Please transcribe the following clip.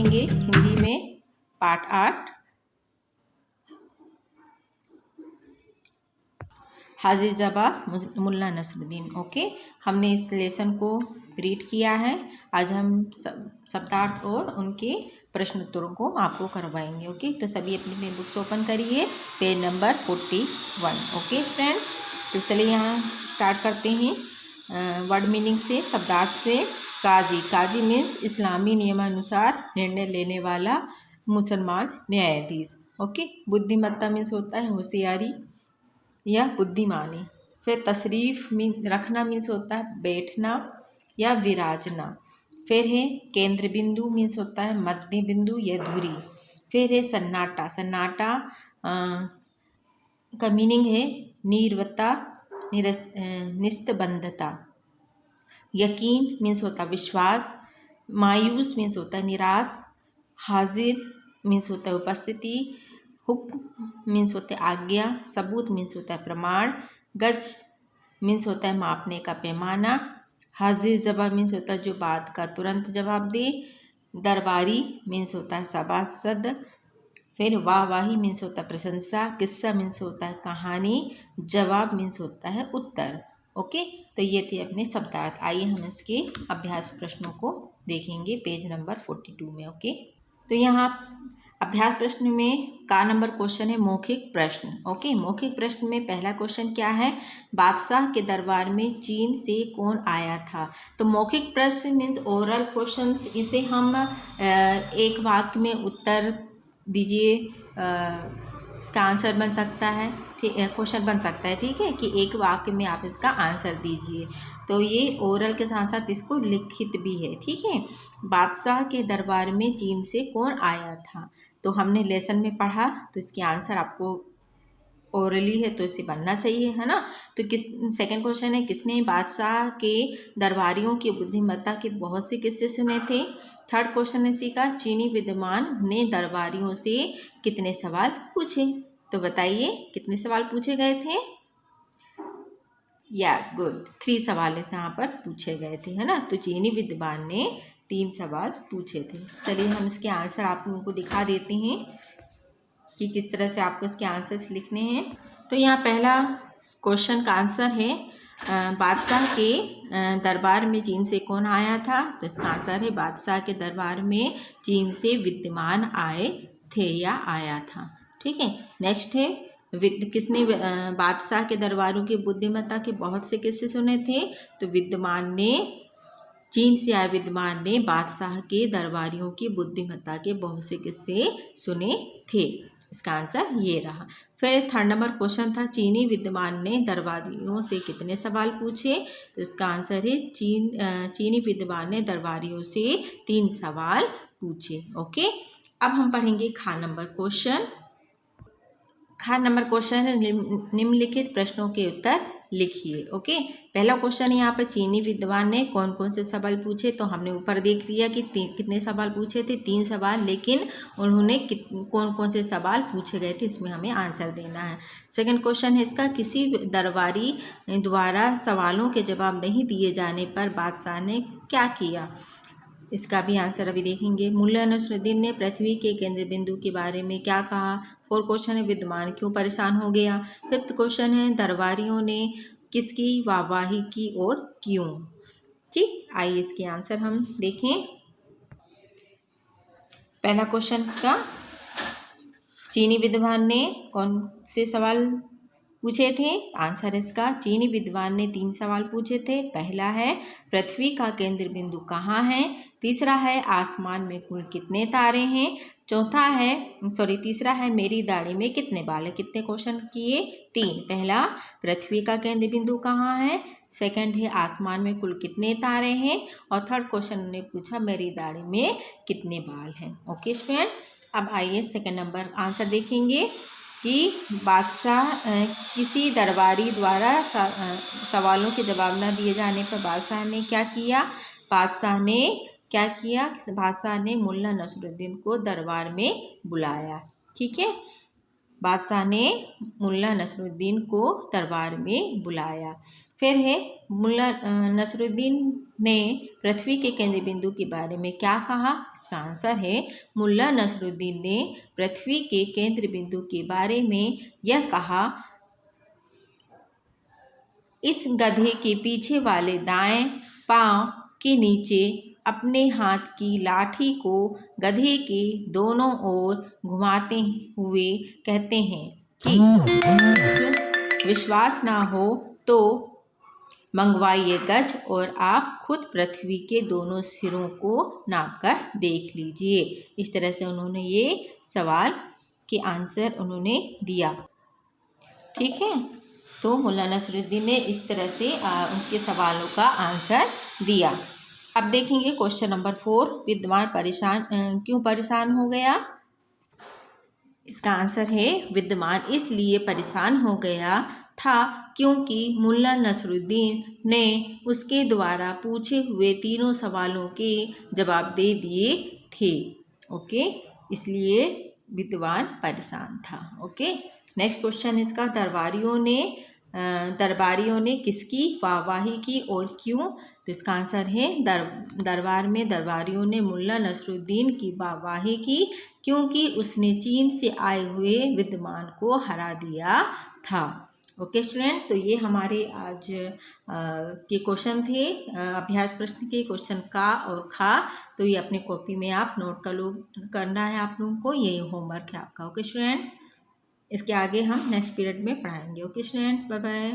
पढ़ेंगे हिंदी में पार्ट 8 हाजिर जवाब मुल्ला नसरुद्दीन। ओके, हमने इस लेसन को रीड किया है। आज हम शब्दार्थ और उनके प्रश्न उत्तरों को आपको करवाएंगे। ओके, तो सभी अपनी अपनी बुक्स ओपन करिए, पेज नंबर 41। ओके फ्रेंड्स, तो चलिए यहाँ स्टार्ट करते हैं वर्ड मीनिंग से, शब्दार्थ से। काजी, काजी मीन्स इस्लामी नियमानुसार निर्णय लेने वाला मुसलमान न्यायाधीश। ओके, बुद्धिमत्ता मीन्स होता है होशियारी या बुद्धिमानी। फिर तशरीफ़ मीन रखना मीन्स होता है बैठना या विराजना। फिर है केंद्र बिंदु मीन्स होता है मध्य बिंदु या दूरी। फिर है सन्नाटा, सन्नाटा का मीनिंग है नीरवता, निस्तबंधता। यकीन मीन्स होता है विश्वास। मायूस मीन्स होता है निराश। हाजिर मीन्स होता है उपस्थिति। हुक्म मीन्स होता है आज्ञा। सबूत मीन्स होता है प्रमाण। गज मीन्स होता है मापने का पैमाना। हाजिर जवाब मीन्स होता है जो बात का तुरंत जवाब दे। दरबारी मीन्स होता है सभासद। फिर वाहवाही मीन्स होता है प्रशंसा। किस्सा मीन्स होता है कहानी। जवाब मीन्स होता है उत्तर। ओके, तो ये थे अपने शब्दार्थ। आइए हम इसके अभ्यास प्रश्नों को देखेंगे पेज नंबर 42 में। ओके, तो यहाँ अभ्यास प्रश्न में का नंबर क्वेश्चन है मौखिक प्रश्न। ओके, मौखिक प्रश्न में पहला क्वेश्चन क्या है, बादशाह के दरबार में चीन से कौन आया था। तो मौखिक प्रश्न मीन्स ओरल क्वेश्चन, इसे हम एक वाक्य में उत्तर दीजिए, इसका आंसर बन सकता है, ठीक, क्वेश्चन बन सकता है। ठीक है, कि एक वाक्य में आप इसका आंसर दीजिए। तो ये ओरल के साथ साथ इसको लिखित भी है। ठीक है, बादशाह के दरबार में चीन से कौन आया था, तो हमने लेसन में पढ़ा, तो इसके आंसर आपको ओरली है तो इसे बनना चाहिए, है ना। तो सेकंड क्वेश्चन है किसने बादशाह के दरबारियों की बुद्धिमत्ता के बहुत से किस्से सुने थे। थर्ड क्वेश्चन है इसी का, चीनी विद्वान ने दरबारियों से कितने सवाल पूछे, तो बताइए कितने सवाल पूछे गए थे। यस, गुड, 3 सवाल इस यहाँ पर पूछे गए थे, है ना। तो चीनी विद्वान ने 3 सवाल पूछे थे। चलिए हम इसके आंसर आप लोगों को दिखा देते हैं कि किस तरह से आपको इसके आंसर्स लिखने हैं। तो यहाँ पहला क्वेश्चन का आंसर है बादशाह के दरबार में चीन से कौन आया था, तो इसका आंसर है बादशाह के दरबार में चीन से विद्वान आए थे या आया था। ठीक है, नेक्स्ट है किसने बादशाह के दरबारों की बुद्धिमत्ता के बहुत से किस्से सुने थे, तो विद्वान ने, चीन से आए विद्वान ने बादशाह के दरबारियों की बुद्धिमत्ता के बहुत से किस्से सुने थे। इसका आंसर ये रहा। फिर थर्ड नंबर क्वेश्चन था चीनी विद्वान ने दरबारियों से कितने सवाल पूछे, तो इसका आंसर है चीनी विद्वान ने दरबारियों से 3 सवाल पूछे। ओके, अब हम पढ़ेंगे खा नंबर क्वेश्चन। खा नंबर क्वेश्चन है निम्नलिखित प्रश्नों के उत्तर लिखिए। ओके, पहला क्वेश्चन यहाँ पर चीनी विद्वान ने कौन कौन से सवाल पूछे, तो हमने ऊपर देख लिया कि कितने सवाल पूछे थे, 3 सवाल, लेकिन उन्होंने कौन कौन से सवाल पूछे गए थे, इसमें हमें आंसर देना है। सेकंड क्वेश्चन है इसका, किसी दरबारी द्वारा सवालों के जवाब नहीं दिए जाने पर बादशाह ने क्या किया, इसका भी आंसर अभी देखेंगे। मुल्ला नसरुद्दीन ने पृथ्वी के केंद्र बिंदु के बारे में क्या कहा। फोर्थ क्वेश्चन है विद्वान क्यों परेशान हो गया। फिफ्थ क्वेश्चन है दरबारियों ने किसकी वाहवाही की और क्यों। ठीक, आइए इसके आंसर हम देखें। पहला क्वेश्चन इसका, चीनी विद्वान ने कौन से सवाल पूछे थे, आंसर इसका चीनी विद्वान ने 3 सवाल पूछे थे। पहला है पृथ्वी का केंद्र बिंदु कहाँ है। तीसरा है आसमान में कुल कितने तारे हैं। तीसरा है मेरी दाढ़ी में कितने बाल हैं। कितने क्वेश्चन किए, 3। पहला पृथ्वी का केंद्र बिंदु कहाँ है, सेकंड है आसमान में कुल कितने तारे हैं, और थर्ड क्वेश्चन ने पूछा मेरी दाढ़ी में कितने बाल हैं। ओके स्टूडेंट, अब आइए सेकंड नंबर आंसर देखेंगे कि बादशाह किसी दरबारी द्वारा सवालों के जवाब न दिए जाने पर बादशाह ने क्या किया। बादशाह ने मुल्ला नसरुद्दीन को दरबार में बुलाया। ठीक है, बादशाह ने मुल्ला नसरुद्दीन को दरबार में बुलाया। फिर है मुल्ला नसरुद्दीन ने पृथ्वी के केंद्र बिंदु के बारे में क्या कहा? इसका आंसर है मुल्ला नसरुद्दीन ने पृथ्वी के केंद्र बिंदु के बारे में यह कहा, इस गधे के पीछे वाले दाएं पांव के नीचे अपने हाथ की लाठी को गधे के दोनों ओर घुमाते हुए कहते हैं कि विश्वास ना हो तो मंगवाइए गज और आप खुद पृथ्वी के दोनों सिरों को नाप कर देख लीजिए। इस तरह से उन्होंने ये सवाल के आंसर उन्होंने दिया। ठीक है, तो मुल्ला नसरुद्दीन ने इस तरह से उनके सवालों का आंसर दिया। अब देखेंगे क्वेश्चन नंबर 4, विद्वान क्यों परेशान हो गया? इसका आंसर है विद्वान इसलिए परेशान हो गया था क्योंकि मुल्ला नसरुद्दीन ने उसके द्वारा पूछे हुए तीनों सवालों के जवाब दे दिए थे। ओके, इसलिए विद्वान परेशान था। ओके, नेक्स्ट क्वेश्चन इसका, दरबारियों ने किसकी वाहवाही की और क्यों? तो इसका आंसर है दरबार में दरबारियों ने मुल्ला नसरुद्दीन की वाहवाही की क्योंकि उसने चीन से आए हुए विद्वान को हरा दिया था। ओके स्टूडेंट, तो ये हमारे आज के क्वेश्चन थे, अभ्यास प्रश्न के क्वेश्चन का और खा। तो ये अपने कॉपी में आप नोट करना है आप लोगों को, ये होमवर्क है आपका। ओके स्टूडेंट्स, इसके आगे हम नेक्स्ट पीरियड में पढ़ाएंगे। Okay student, bye bye.